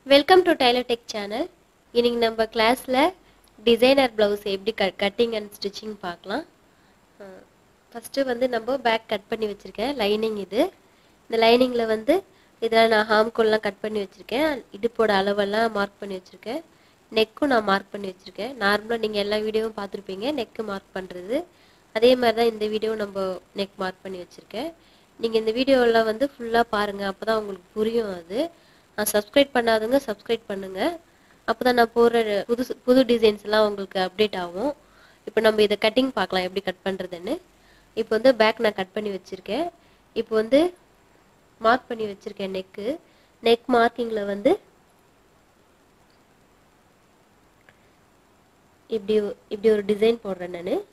Welcome to Tailor Tech channel. இன்னைக்கு நம்ம கிளாஸ்ல டிசைனர் ப்ளவுஸ் எப்படி கட்டிங் அண்ட் ஸ்டிச்சிங் பார்க்கலாம். ஃபர்ஸ்ட் வந்து நம்ம பேக் கட் பண்ணி வச்சிருக்கேன். லைனிங் இது. இந்த லைனிங்ல வந்து இதெல்லாம் நான் ஹாம்கோல்லாம் கட் பண்ணி வச்சிருக்கேன். இடுப்போட அளவெல்லாம் மார்க் பண்ணி வச்சிருக்கேன். நெக்கும் நான் மார்க் பண்ணி வச்சிருக்கேன். நார்மலாக நீங்கள் எல்லா வீடியோவும் பார்த்துருப்பீங்க நெக்கு மார்க் பண்ணுறது. அதே மாதிரி தான் இந்த வீடியோ நம்ம நெக் மார்க் பண்ணி வச்சுருக்கேன். நீங்கள் இந்த வீடியோவில் வந்து ஃபுல்லாக பாருங்கள், அப்போ தான் உங்களுக்கு புரியும். அது சப்ஸ்கிரைப் பண்ணாதவங்க சப்ஸ்கிரைப் பண்ணுங்கள், அப்போ தான் நான் போடுற புது டிசைன்ஸ்லாம் உங்களுக்கு அப்டேட் ஆகும். இப்போ நம்ம இதை கட்டிங் பார்க்கலாம் எப்படி கட் பண்ணுறதுன்னு. இப்போ வந்து பேக் நான் கட் பண்ணி வச்சுருக்கேன். இப்போ வந்து மார்க் பண்ணி வச்சுருக்கேன் நெக் மார்க்கிங்கில் வந்து இப்படி ஒரு டிசைன் போடுறேன். நான்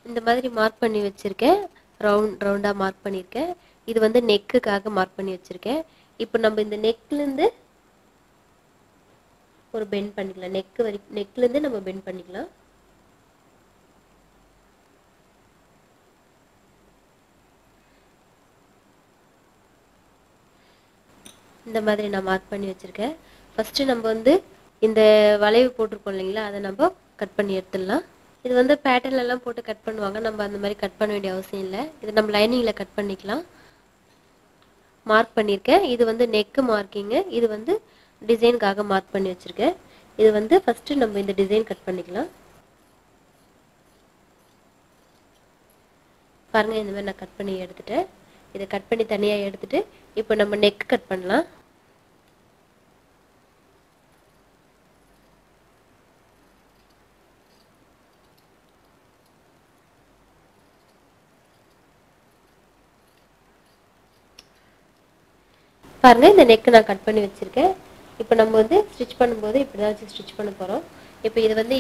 இந்த மாதிரி மார்க் பண்ணி வச்சுருக்கேன். ரவுண்டாக மார்க் பண்ணியிருக்கேன். இது வந்து நெக்குக்காக மார்க் பண்ணி வச்சுருக்கேன். இப்போ நம்ம இந்த நெக்லேருந்து ஒரு பெண்ட் பண்ணிக்கலாம். நெக்லேருந்து நம்ம பெண்ட் பண்ணிக்கலாம். இந்த மாதிரி நான் மார்க் பண்ணி வச்சுருக்கேன். ஃபஸ்ட்டு நம்ம வந்து இந்த வளைவு போட்டிருக்கோம் இல்லைங்களா, அதை நம்ம கட் பண்ணி எடுத்துடலாம். இது வந்து பேட்டர்ன்லாம் போட்டு கட் பண்ணுவாங்க, நம்ம அந்த மாதிரி கட் பண்ண வேண்டிய அவசியம் இல்லை. இது நம்ம லைனிங்கில் கட் பண்ணிக்கலாம். மார்க் பண்ணியிருக்கேன். இது வந்து நெக்கு மார்க்கிங்கு, இது வந்து டிசைனுக்காக மார்க் பண்ணி வச்சுருக்கேன். இது வந்து ஃபஸ்ட்டு நம்ம இந்த டிசைன் கட் பண்ணிக்கலாம். பாருங்கள், இந்த மாதிரி நான் கட் பண்ணி எடுத்துட்டேன். இதை கட் பண்ணி தனியாக எடுத்துட்டு இப்போ நம்ம நெக் கட் பண்ணலாம். பாருங்கள், இந்த நெக்கு நான் கட் பண்ணி வச்சுருக்கேன். இப்போ நம்ம வந்து ஸ்டிச் பண்ணும்போது இப்படி தான் வச்சு ஸ்டிச் பண்ண போகிறோம். இப்போ இது வந்து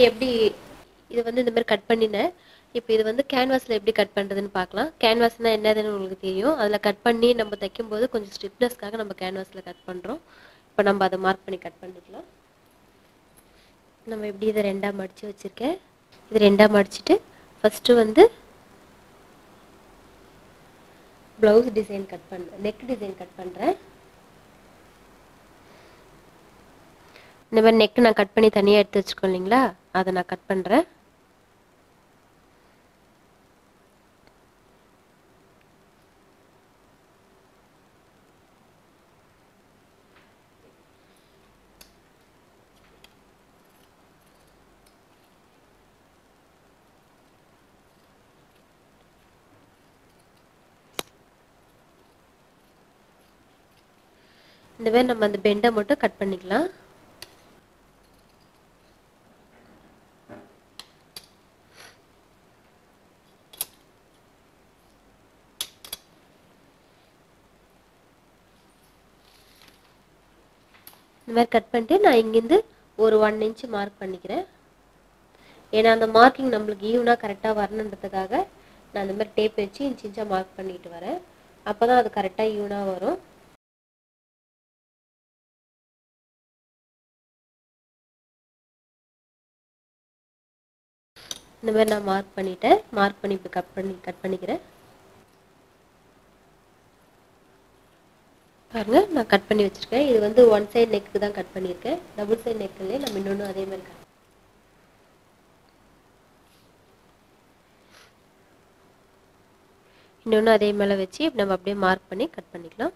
இது வந்து இந்த மாதிரி கட் பண்ணினேன். இப்போ இது வந்து கேன்வாஸில் எப்படி கட் பண்ணுறதுன்னு பார்க்கலாம். கேன்வாஸ்னால் என்னதுன்னு உங்களுக்கு தெரியும். அதில் கட் பண்ணி நம்ம தைக்கும்போது கொஞ்சம் ஸ்டிஃப்னஸ்க்காக நம்ம கேன்வாஸில் கட் பண்ணுறோம். இப்போ நம்ம அதை மார்க் பண்ணி கட் பண்ணிக்கலாம். நம்ம எப்படி இதை ரெண்டாக மடித்து வச்சுருக்கேன். இது ரெண்டாக மடிச்சுட்டு ஃபஸ்ட்டு வந்து ப்ளவுஸ் டிசைன் கட் பண்ணுறேன், நெக் டிசைன் கட் பண்ணுறேன். இந்த மாதிரி நெக் நான் கட் பண்ணி தனியாக எடுத்து வச்சுக்கோம் இல்லைங்களா, அதை நான் கட் பண்ணுறேன். இந்த மாதிரி நம்ம அந்த பெண்டை மட்டும் கட் பண்ணிக்கலாம். இந்த மாதிரி கட் பண்ணிட்டு நான் இங்கேருந்து ஒரு 1 இன்ச்சு மார்க் பண்ணிக்கிறேன். ஏன்னா அந்த மார்க்கிங் நம்மளுக்கு ஈவனாக கரெக்டாக வரணுன்றதுக்காக நான் அந்த மாதிரி டேப் வச்சு இன்ச் இன்ச்சாக மார்க் பண்ணிட்டு வரேன். அப்போ தான் அது கரெக்டாக ஈவனாக வரும். இந்த மாதிரி நான் மார்க் பண்ணிட்டேன். மார்க் பண்ணி இப்போ கட் பண்ணிக்கிறேன். பாருங்க, நான் கட் பண்ணி வச்சுருக்கேன். இது வந்து 1 சைடு நெக்கு தான் கட் பண்ணியிருக்கேன். டபுள் சைடு நெக்குலேயே நம்ம இன்னொன்று அதே மாதிரி இன்னொன்று அதே மேலே வச்சு நம்ம அப்படியே மார்க் பண்ணி கட் பண்ணிக்கலாம்.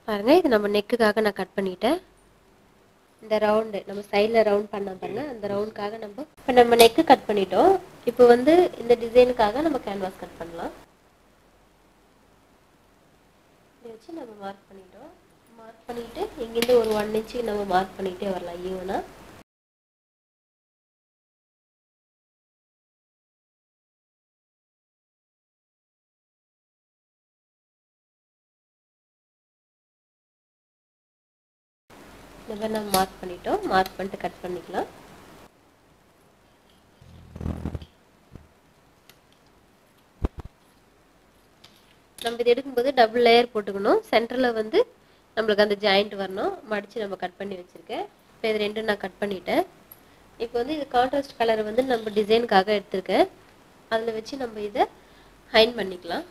பாருங்க, இது நம்ம நெக்குக்காக நான் கட் பண்ணிட்டேன். இந்த ரவுண்டு நம்ம சைடில் ரவுண்ட் பண்ண பாருங்க, அந்த ரவுண்டுக்காக இப்போ நம்ம நெக்கு கட் பண்ணிட்டோம். இப்போ வந்து இந்த டிசைனுக்காக நம்ம கேன்வாஸ் கட் பண்ணலாம். இதை வச்சு நம்ம மார்க் பண்ணிட்டோம். மார்க் பண்ணிவிட்டு இங்கேருந்து ஒரு 1 இன்ச்சு நம்ம மார்க் பண்ணிகிட்டே வரலாம் ஈவனாக. இந்த மாதிரி நம்ம மார்க் பண்ணிட்டோம். மார்க் பண்ணிட்டு கட் பண்ணிக்கலாம். நம்ம இது எடுக்கும்போது டபுள் லேயர் போட்டுக்கணும். சென்டரில் வந்து நம்மளுக்கு அந்த ஜாயிண்ட் வரணும். மடித்து நம்ம கட் பண்ணி வச்சுருக்கேன். இப்போ இது ரெண்டும் நான் கட் பண்ணிட்டேன். இப்போ வந்து இது கான்ட்ராஸ்ட் கலர் வந்து நம்ம டிசைனுக்காக எடுத்திருக்கேன். அதில் வச்சு நம்ம இதை ஹைன் பண்ணிக்கலாம்.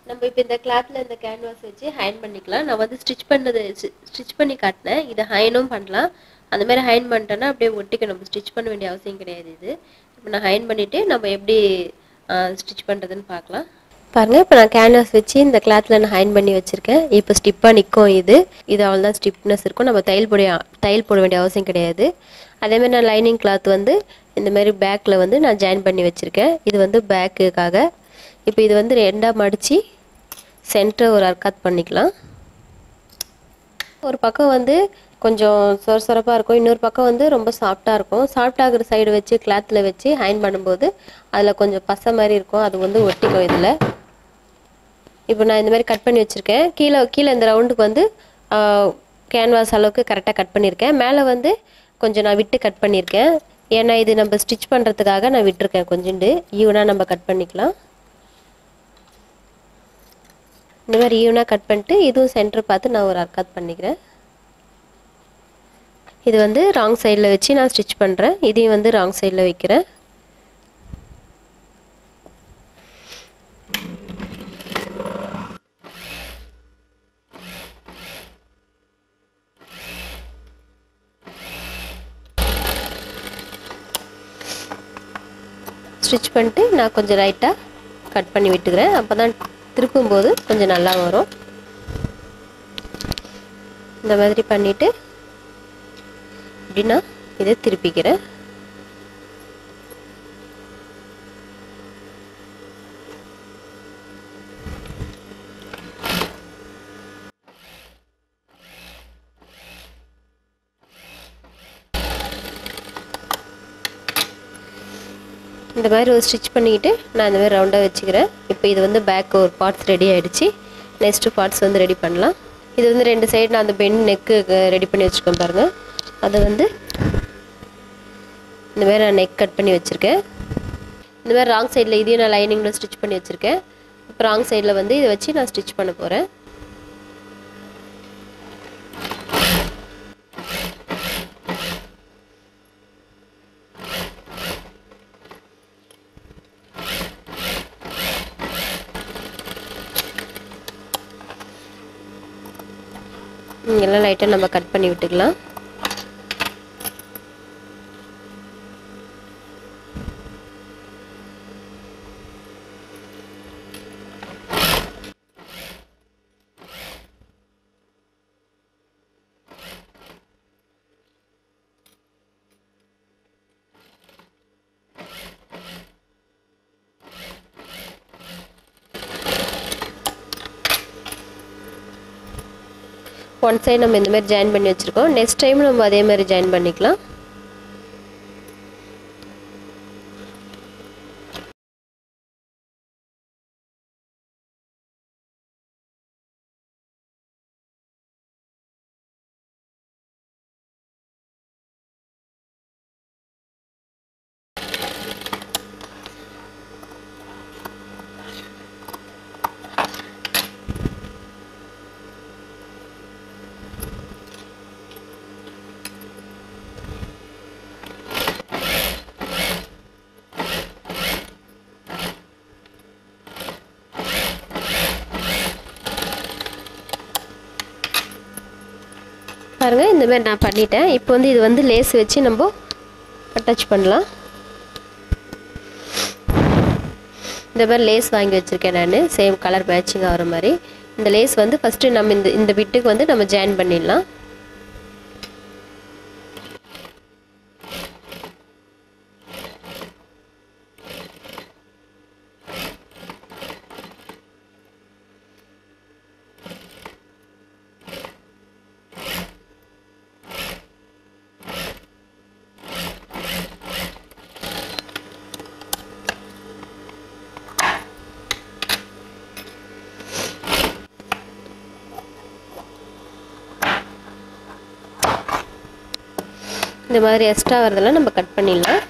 நம்ம இப்போ இந்த கிளாத்தில் இந்த கேன்வாஸ் வச்சு ஹைன் பண்ணிக்கலாம். நான் வந்து ஸ்டிச் பண்ணி காட்டினேன். இதை ஹைனும் பண்ணலாம். அந்த மாதிரி ஹைன் பண்ணிட்டோன்னா அப்படியே ஒட்டிக்க, நம்ம ஸ்டிச் பண்ண வேண்டிய அவசியம் கிடையாது. இது இப்போ நான் ஹைன் பண்ணிவிட்டு நம்ம எப்படி ஸ்டிச் பண்ணுறதுன்னு பார்க்கலாம். பாருங்கள், இப்போ நான் கேன்வாஸ் வச்சு இந்த கிளாத்தில் நான் ஹைன் பண்ணி வச்சுருக்கேன். இப்போ ஸ்டிப்பாக நிற்கும். இது அவ்வளோதான் ஸ்டிப்னஸ் இருக்கும். நம்ம தையல் போட வேண்டிய அவசியம் கிடையாது. அதேமாதிரி நான் லைனிங் கிளாத் வந்து இந்த மாதிரி பேக்கில் வந்து நான் ஜாயின் பண்ணி வச்சுருக்கேன். இது வந்து பேக்குக்காக. இப்போ இது வந்து ரெண்டாக மடித்து சென்டர் ஒரு அர்க்காத் பண்ணிக்கலாம். ஒரு பக்கம் வந்து கொஞ்சம் சொரசொரப்பாக இருக்கும், இன்னொரு பக்கம் வந்து ரொம்ப சாஃப்டாக இருக்கும். சாஃப்டாகிற சைடு வச்சு கிளாத்தில் வச்சு ஹைன் பண்ணும்போது அதில் கொஞ்சம் பசை மாதிரி இருக்கும், அது வந்து ஒட்டிக்கும் இதில். இப்போ நான் இந்த மாதிரி கட் பண்ணி வச்சுருக்கேன். கீழே இந்த ரவுண்டுக்கு வந்து கேன்வாஸ் அளவுக்கு கரெக்டாக கட் பண்ணியிருக்கேன். மேலே வந்து கொஞ்சம் நான் விட்டு கட் பண்ணியிருக்கேன். ஏன்னா இது நம்ம ஸ்டிச் பண்ணுறதுக்காக நான் விட்டுருக்கேன். கொஞ்சோண்டு ஈவனாக நம்ம கட் பண்ணிக்கலாம். இந்த மாதிரி ஈவனாக கட் பண்ணிட்டு இதுவும் சென்டர் பார்த்து நான் ஒரு அர்க்காத் பண்ணிக்கிறேன். இது வந்து ராங் சைடில் வச்சு நான் ஸ்டிச் பண்ணுறேன். இதையும் வந்து ராங் சைடில் வைக்கிறேன். ஸ்டிச் பண்ணிட்டு நான் கொஞ்சம் லைட்டாக கட் பண்ணி விட்டுக்கிறேன். அப்போ தான் திருப்பும்போது கொஞ்சம் நல்லா வரும். இந்த மாதிரி பண்ணிவிட்டு இப்படின்னா இதை திருப்பிக்கிறேன். இந்த மாதிரி ஒரு ஸ்டிச் பண்ணிக்கிட்டு நான் இந்த மாதிரி ரவுண்டாக வச்சுக்கிறேன். இப்போ இது வந்து பேக் ஒரு பார்ட்ஸ் ரெடி ஆகிடுச்சு. நெக்ஸ்ட்டு பார்ட்ஸ் வந்து ரெடி பண்ணலாம். இது வந்து ரெண்டு சைடு நான் அந்த பெண்ட் நெக்கு ரெடி பண்ணி வச்சுருக்கேன் பாருங்கள். அதை வந்து இந்த மாதிரி நான் நெக் கட் பண்ணி வச்சுருக்கேன். இந்த மாதிரி ராங் சைடில் இதையும் நான் லைனிங்கில் ஸ்டிச் பண்ணி வச்சுருக்கேன். இப்போ ராங் சைடில் வந்து இதை வச்சு நான் ஸ்டிச் பண்ண போகிறேன். இங்கெல்லாம் லைட்டாக நம்ம கட் பண்ணி விட்டுக்கலாம். ஒன் சைடு நம்ம இந்த மாதிரி ஜாயின் பண்ணி வச்சுருக்கோம். நெக்ஸ்ட் டைம் நம்ம அதே மாதிரி ஜாயின் பண்ணிக்கலாம். பாருங்கள், இந்த மாதிரி நான் பண்ணிட்டேன். இப்போ வந்து இது வந்து லேஸ் வச்சு நம்ம அட்டாச் பண்ணலாம். இந்த மாதிரி லேஸ் வாங்கி வச்சுருக்கேன் நான், சேம் கலர் மேட்சிங் ஆகிற மாதிரி. இந்த லேஸ் வந்து ஃபஸ்ட்டு நம்ம இந்த பிட்டுக்கு வந்து நம்ம ஜாயின் பண்ணிடலாம். இந்த மாதிரி எக்ஸ்ட்ரா வரதெல்லாம் நம்ம கட் பண்ணிடலாம்.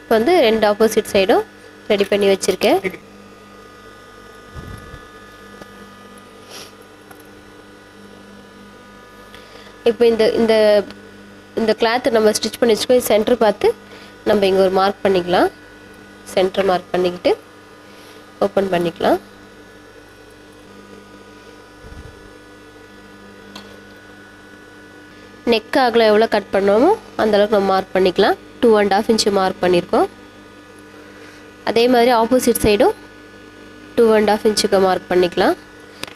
இப்போ வந்து ரெண்டு ஆப்போசிட் சைடும் ரெடி பண்ணி வச்சுருக்கேன். இப்போ இந்த இந்த கிளாத் நம்ம ஸ்டிச் பண்ணி வச்சுக்கோ சென்டர் பார்த்து நம்ம இங்கே ஒரு மார்க் பண்ணிக்கலாம். சென்டர் மார்க் பண்ணிக்கிட்டு ஓப்பன் பண்ணிக்கலாம். நெக் அகலம் எவ்வளோ கட் பண்ணோமோ அந்தளவுக்கு நம்ம மார்க் பண்ணிக்கலாம். 2.5 இன்ச்சு மார்க் பண்ணியிருக்கோம். அதே மாதிரி ஆப்போசிட் சைடும் 2.5 இன்ச்சுக்கு மார்க் பண்ணிக்கலாம்.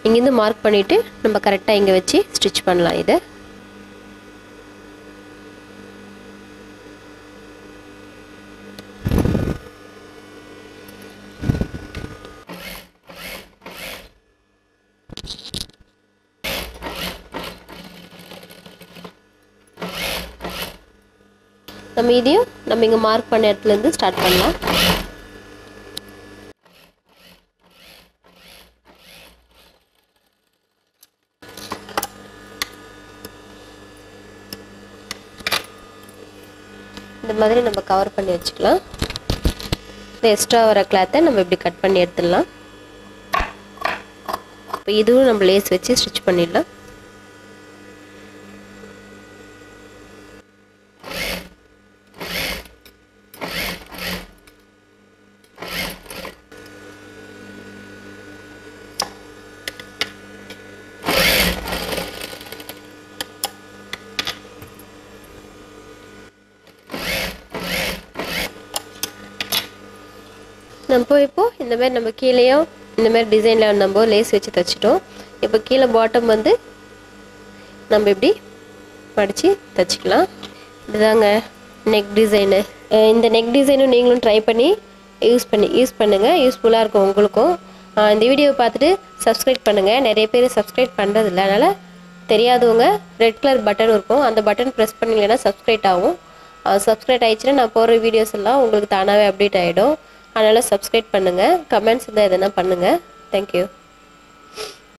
இங்கேருந்து மார்க் பண்ணிவிட்டு நம்ம கரெக்டாக இங்கே வச்சு ஸ்டிச் பண்ணலாம். இதை நம்ம இதையும் நம்ம இங்கே மார்க் பண்ண இடத்துலேருந்து ஸ்டார்ட் பண்ணலாம். இந்த மாதிரி நம்ம கவர் பண்ணி வச்சுக்கலாம். இந்த எக்ஸ்ட்ரா வர கிளாத்தை நம்ம இப்படி கட் பண்ணி எடுத்துடலாம். இப்போ இதுவும் நம்ம லேஸ் வச்சு ஸ்டிச் பண்ணிடலாம். நம்ம இப்போ இந்த மாதிரி நம்ம கீழேயும் இந்த மாதிரி டிசைனில் நம்ம லேஸ் வச்சு தைச்சிட்டோம். இப்போ கீழே பாட்டம் வந்து நம்ம இப்படி மடித்து தைச்சிக்கலாம். இதுதாங்க நெக் டிசைனு. இந்த நெக் டிசைனும் நீங்களும் ட்ரை பண்ணி யூஸ் பண்ணுங்கள். யூஸ்ஃபுல்லாக இருக்கும் உங்களுக்கும். இந்த வீடியோவை பார்த்துட்டு சப்ஸ்கிரைப் பண்ணுங்கள். நிறைய பேர் சப்ஸ்கிரைப் பண்ணுறதில்ல. அதனால் தெரியாதவங்க ரெட் கலர் பட்டன் இருக்கும், அந்த பட்டன் ப்ரெஸ் பண்ணிங்கன்னா சப்ஸ்கிரைப் ஆகும். சப்ஸ்கிரைப் ஆகிடுச்சுன்னா நான் போடுற வீடியோஸ் எல்லாம் உங்களுக்கு தானாகவே அப்டேட் ஆகிடும். அதனால் சப்ஸ்கிரைப் பண்ணுங்கள். கமெண்ட்ஸ் இருந்தால் எதனா பண்ணுங்கள். தேங்க்யூ.